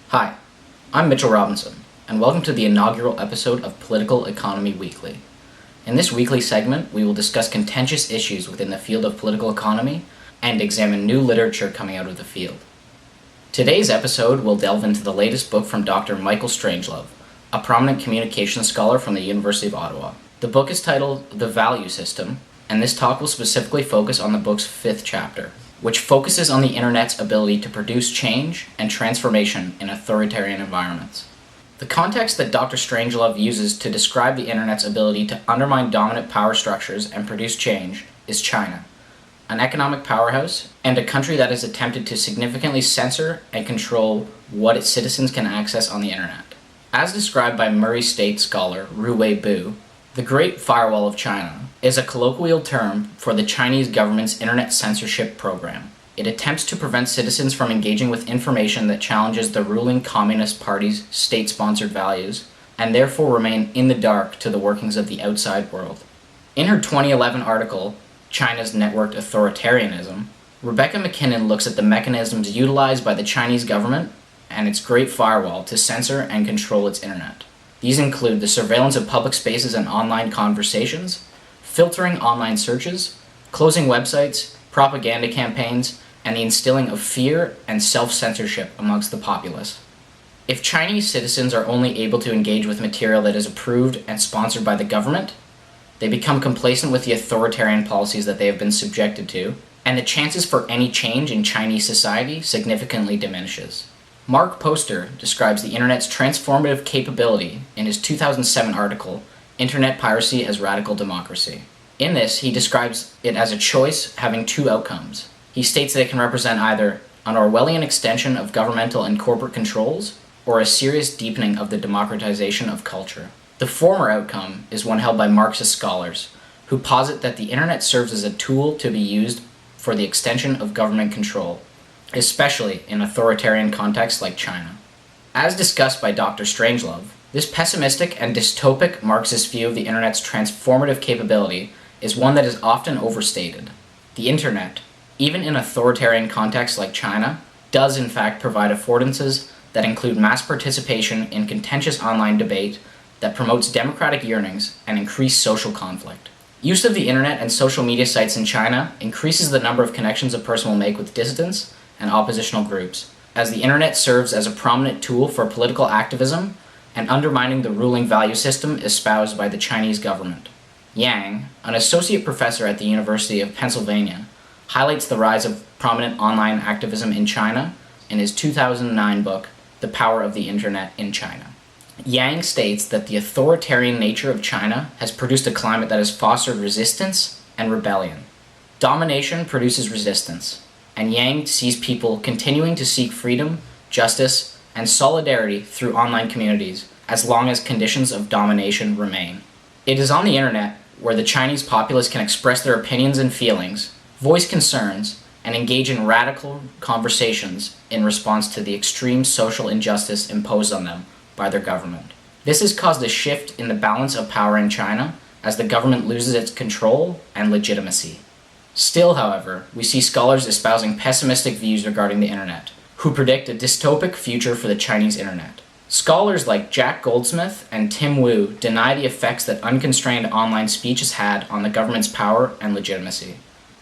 Hi, I'm Mitchell Robinson, and welcome to the inaugural episode of Political Economy Weekly. In this weekly segment, we will discuss contentious issues within the field of political economy and examine new literature coming out of the field. Today's episode will delve into the latest book from Dr. Michael Strangelove, a prominent communications scholar from the University of Ottawa. The book is titled The Value System, and this talk will specifically focus on the book's 5th chapter, which focuses on the internet's ability to produce change and transformation in authoritarian environments. The context that Dr. Strangelove uses to describe the internet's ability to undermine dominant power structures and produce change is China, an economic powerhouse and a country that has attempted to significantly censor and control what its citizens can access on the internet. As described by Murray State scholar Ruwei Bu, the Great Firewall of China is a colloquial term for the Chinese government's internet censorship program. It attempts to prevent citizens from engaging with information that challenges the ruling Communist Party's state-sponsored values, and therefore remain in the dark to the workings of the outside world. In her 2011 article, China's Networked Authoritarianism, Rebecca MacKinnon looks at the mechanisms utilized by the Chinese government and its Great Firewall to censor and control its internet. These include the surveillance of public spaces and online conversations, filtering online searches, closing websites, propaganda campaigns, and the instilling of fear and self-censorship amongst the populace. If Chinese citizens are only able to engage with material that is approved and sponsored by the government, they become complacent with the authoritarian policies that they have been subjected to, and the chances for any change in Chinese society significantly diminishes. Mark Poster describes the internet's transformative capability in his 2007 article, Internet Piracy as Radical Democracy. In this, he describes it as a choice having two outcomes. He states that it can represent either an Orwellian extension of governmental and corporate controls, or a serious deepening of the democratization of culture. The former outcome is one held by Marxist scholars, who posit that the internet serves as a tool to be used for the extension of government control, especially in authoritarian contexts like China. As discussed by Dr. Strangelove, this pessimistic and dystopic Marxist view of the internet's transformative capability is one that is often overstated. The internet, even in authoritarian contexts like China, does in fact provide affordances that include mass participation in contentious online debate that promotes democratic yearnings and increased social conflict. Use of the internet and social media sites in China increases the number of connections a person will make with dissidents and oppositional groups, as the internet serves as a prominent tool for political activism and undermining the ruling value system espoused by the Chinese government. Yang, an associate professor at the University of Pennsylvania, highlights the rise of prominent online activism in China in his 2009 book, The Power of the Internet in China. Yang states that the authoritarian nature of China has produced a climate that has fostered resistance and rebellion. Domination produces resistance, and Yang sees people continuing to seek freedom, justice, and solidarity through online communities as long as conditions of domination remain. It is on the internet where the Chinese populace can express their opinions and feelings, voice concerns, and engage in radical conversations in response to the extreme social injustice imposed on them by their government. This has caused a shift in the balance of power in China as the government loses its control and legitimacy. Still, however, we see scholars espousing pessimistic views regarding the internet, who predict a dystopic future for the Chinese internet. Scholars like Jack Goldsmith and Tim Wu deny the effects that unconstrained online speech has had on the government's power and legitimacy.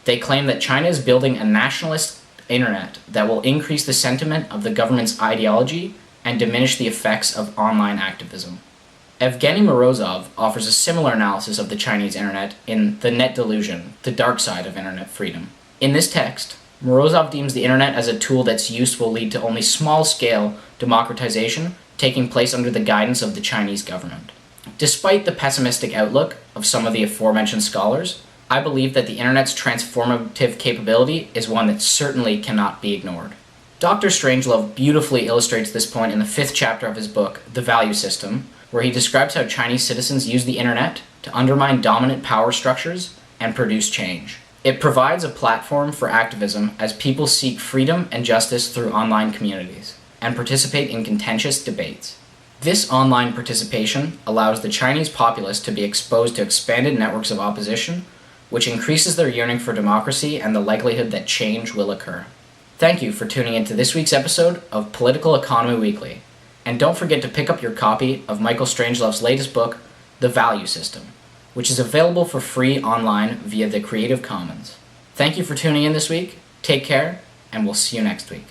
They claim that China is building a nationalist internet that will increase the sentiment of the government's ideology and diminish the effects of online activism. Evgeny Morozov offers a similar analysis of the Chinese internet in The Net Delusion, The Dark Side of Internet Freedom. In this text, Morozov deems the internet as a tool that's use will lead to only small-scale democratization taking place under the guidance of the Chinese government. Despite the pessimistic outlook of some of the aforementioned scholars, I believe that the internet's transformative capability is one that certainly cannot be ignored. Dr. Strangelove beautifully illustrates this point in the 5th chapter of his book, The Value System, where he describes how Chinese citizens use the internet to undermine dominant power structures and produce change. It provides a platform for activism as people seek freedom and justice through online communities and participate in contentious debates. This online participation allows the Chinese populace to be exposed to expanded networks of opposition, which increases their yearning for democracy and the likelihood that change will occur. Thank you for tuning in to this week's episode of Political Economy Weekly. And don't forget to pick up your copy of Michael Strangelove's latest book, The Value System, which is available for free online via the Creative Commons. Thank you for tuning in this week, take care, and we'll see you next week.